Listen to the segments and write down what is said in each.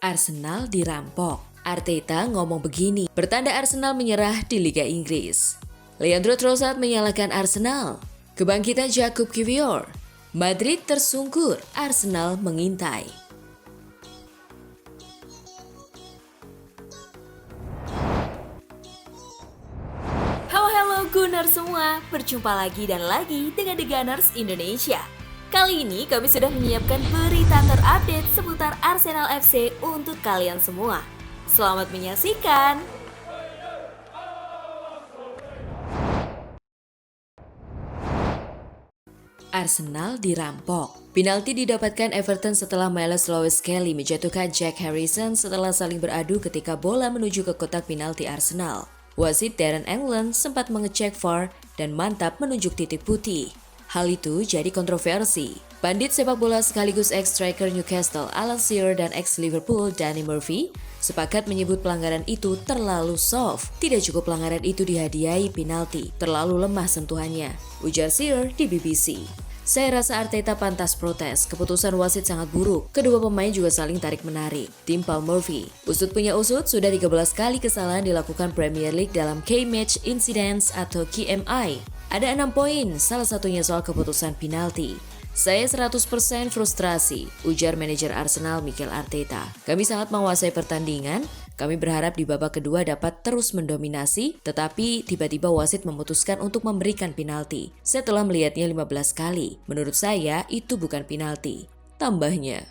Arsenal dirampok. Arteta ngomong begini, pertanda Arsenal menyerah di Liga Inggris. Leandro Trossard menyalahkan Arsenal. Kebangkitan Jakub Kiwior. Madrid tersungkur, Arsenal mengintai. Halo Gunners semua, berjumpa lagi dan lagi dengan The Gunners Indonesia. Kali ini kami sudah menyiapkan berita terupdate seputar Arsenal FC untuk kalian semua. Selamat menyaksikan! Arsenal dirampok. Penalti didapatkan Everton setelah Miles Lewis-Kelly menjatuhkan Jack Harrison setelah saling beradu ketika bola menuju ke kotak penalti Arsenal. Wasit Darren England sempat mengecek VAR dan mantap menunjuk titik putih. Hal itu jadi kontroversi. Pandit sepak bola sekaligus ex-striker Newcastle Alan Shearer dan ex-Liverpool Danny Murphy sepakat menyebut pelanggaran itu terlalu soft. Tidak cukup pelanggaran itu dihadiahi penalti, terlalu lemah sentuhannya, ujar Shearer di BBC. Saya rasa Arteta pantas protes, keputusan wasit sangat buruk. Kedua pemain juga saling tarik-menarik. Timpal Murphy. Usut punya usut, sudah 13 kali kesalahan dilakukan Premier League dalam Key Match Incidents atau KMI. Ada 6 poin, salah satunya soal keputusan penalti. Saya 100% frustrasi, ujar manajer Arsenal Mikel Arteta. Kami sangat menguasai pertandingan. Kami berharap di babak kedua dapat terus mendominasi, tetapi tiba-tiba wasit memutuskan untuk memberikan penalti. Saya telah melihatnya 15 kali. Menurut saya, itu bukan penalti. Tambahnya.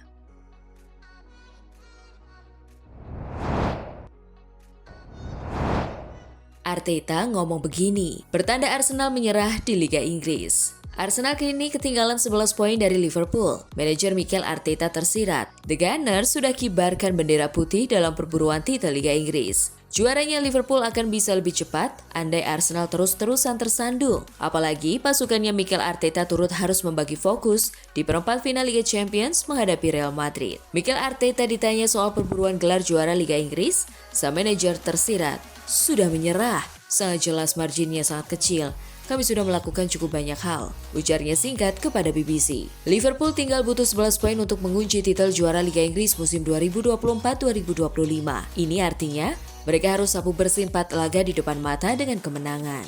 Arteta ngomong begini, pertanda Arsenal menyerah di Liga Inggris. Arsenal kini ketinggalan 11 poin dari Liverpool. Manajer Mikel Arteta tersirat. The Gunners sudah kibarkan bendera putih dalam perburuan titel Liga Inggris. Juaranya Liverpool akan bisa lebih cepat andai Arsenal terus-terusan tersandung. Apalagi pasukannya Mikel Arteta turut harus membagi fokus di perempat final Liga Champions menghadapi Real Madrid. Mikel Arteta ditanya soal perburuan gelar juara Liga Inggris, sang manajer tersirat. Sudah menyerah, sangat jelas marginnya sangat kecil. Kami sudah melakukan cukup banyak hal, ujarnya singkat kepada BBC. Liverpool tinggal butuh 11 poin untuk mengunci titel juara Liga Inggris musim 2024-2025. Ini artinya mereka harus sapu bersih 4 laga di depan mata dengan kemenangan.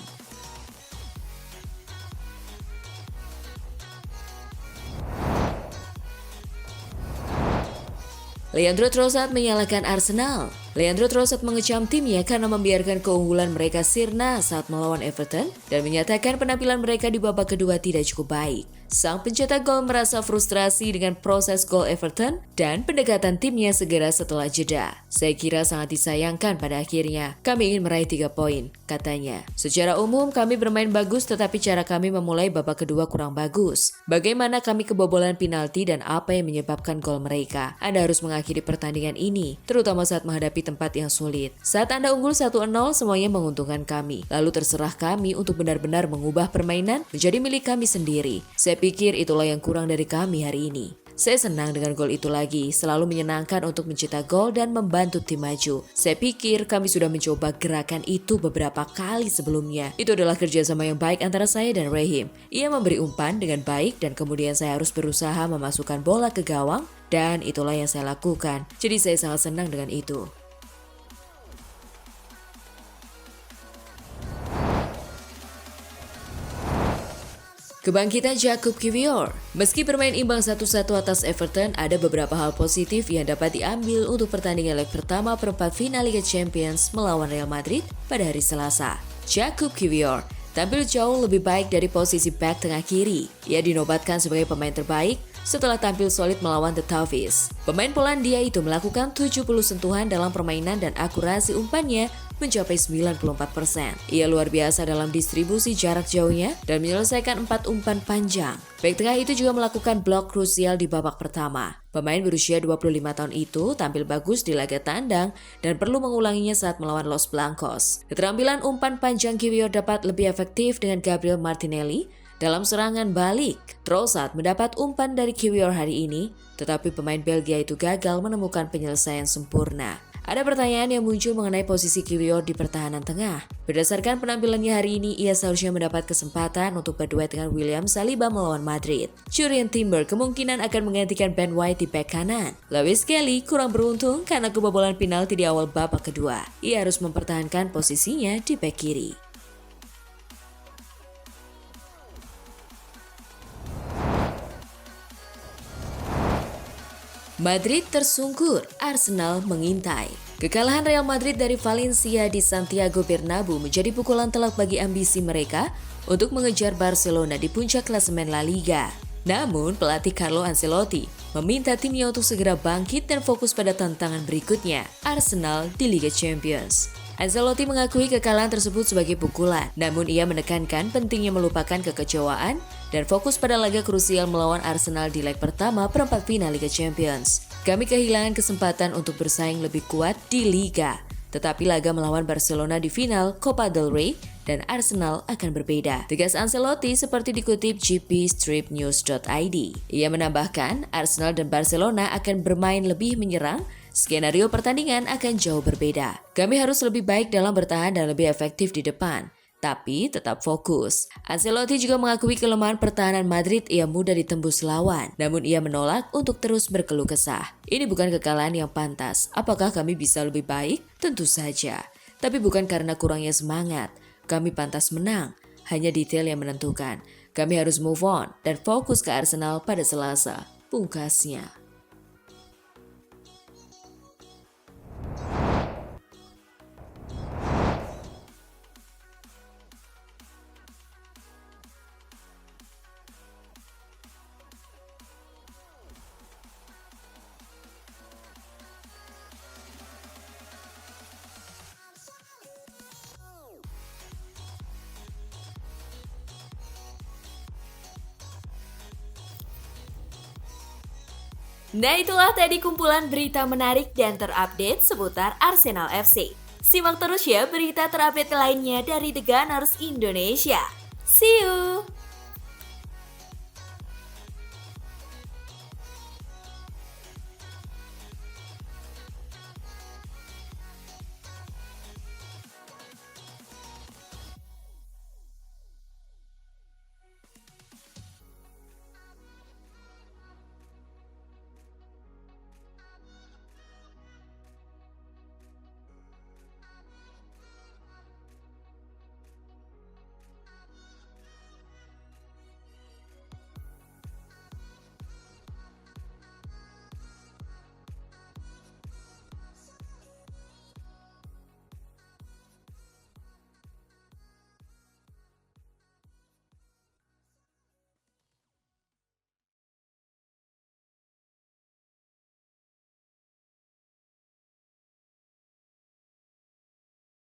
Leandro Trossard menyalahkan Arsenal. Leandro Trossard mengecam timnya karena membiarkan keunggulan mereka sirna saat melawan Everton dan menyatakan penampilan mereka di babak kedua tidak cukup baik. Sang pencetak gol merasa frustrasi dengan proses gol Everton dan pendekatan timnya segera setelah jeda. Saya kira sangat disayangkan pada akhirnya. Kami ingin meraih 3 poin, katanya. Secara umum kami bermain bagus tetapi cara kami memulai babak kedua kurang bagus. Bagaimana kami kebobolan penalti dan apa yang menyebabkan gol mereka? Anda harus mengakhiri pertandingan ini, terutama saat menghadapi tempat yang sulit. Saat Anda unggul 1-0, semuanya menguntungkan kami. Lalu terserah kami untuk benar-benar mengubah permainan menjadi milik kami sendiri. Saya pikir itulah yang kurang dari kami hari ini. Saya senang dengan gol itu lagi, selalu menyenangkan untuk mencetak gol dan membantu tim maju. Saya pikir kami sudah mencoba gerakan itu beberapa kali sebelumnya. Itu adalah kerjasama yang baik antara saya dan Raheem. Ia memberi umpan dengan baik dan kemudian saya harus berusaha memasukkan bola ke gawang dan itulah yang saya lakukan. Jadi saya sangat senang dengan itu. Kebangkitan Jakub Kiwior. Meski bermain imbang 1-1 atas Everton, ada beberapa hal positif yang dapat diambil untuk pertandingan leg pertama perempat final Liga Champions melawan Real Madrid pada hari Selasa. Jakub Kiwior tampil jauh lebih baik dari posisi back tengah kiri. Ia dinobatkan sebagai pemain terbaik setelah tampil solid melawan The Toffees. Pemain Polandia itu melakukan 70 sentuhan dalam permainan dan akurasi umpannya mencapai 94%. Ia luar biasa dalam distribusi jarak jauhnya dan menyelesaikan 4 umpan panjang. Bek tengah itu juga melakukan blok krusial di babak pertama. Pemain berusia 25 tahun itu tampil bagus di laga tandang dan perlu mengulanginya saat melawan Los Blancos. Keterampilan umpan panjang Kiwior dapat lebih efektif dengan Gabriel Martinelli dalam serangan balik. Trossard mendapat umpan dari Kiwior hari ini, tetapi pemain Belgia itu gagal menemukan penyelesaian sempurna. Ada pertanyaan yang muncul mengenai posisi Kiwior di pertahanan tengah. Berdasarkan penampilannya hari ini, ia seharusnya mendapat kesempatan untuk berduet dengan William Saliba melawan Madrid. Jurrien Timber kemungkinan akan menggantikan Ben White di bek kanan. Lewis Kelly kurang beruntung karena kebobolan penalti di awal babak kedua. Ia harus mempertahankan posisinya di bek kiri. Madrid tersungkur, Arsenal mengintai. Kekalahan Real Madrid dari Valencia di Santiago Bernabeu menjadi pukulan telak bagi ambisi mereka untuk mengejar Barcelona di puncak klasemen La Liga. Namun, pelatih Carlo Ancelotti meminta timnya untuk segera bangkit dan fokus pada tantangan berikutnya, Arsenal di Liga Champions. Ancelotti mengakui kekalahan tersebut sebagai pukulan, namun ia menekankan pentingnya melupakan kekecewaan dan fokus pada laga krusial melawan Arsenal di leg pertama perempat final Liga Champions. Kami kehilangan kesempatan untuk bersaing lebih kuat di Liga, tetapi laga melawan Barcelona di final Copa del Rey dan Arsenal akan berbeda. Tegas Ancelotti seperti dikutip gpstripnews.id. Ia menambahkan, Arsenal dan Barcelona akan bermain lebih menyerang. Skenario pertandingan akan jauh berbeda. Kami harus lebih baik dalam bertahan dan lebih efektif di depan, tapi tetap fokus. Ancelotti juga mengakui kelemahan pertahanan Madrid yang mudah ditembus lawan, namun ia menolak untuk terus berkeluh kesah. Ini bukan kekalahan yang pantas. Apakah kami bisa lebih baik? Tentu saja. Tapi bukan karena kurangnya semangat. Kami pantas menang. Hanya detail yang menentukan. Kami harus move on dan fokus ke Arsenal pada Selasa. Pungkasnya. Nah, itulah tadi kumpulan berita menarik dan terupdate seputar Arsenal FC. Simak terus ya berita terupdate lainnya dari The Gunners Indonesia. See you!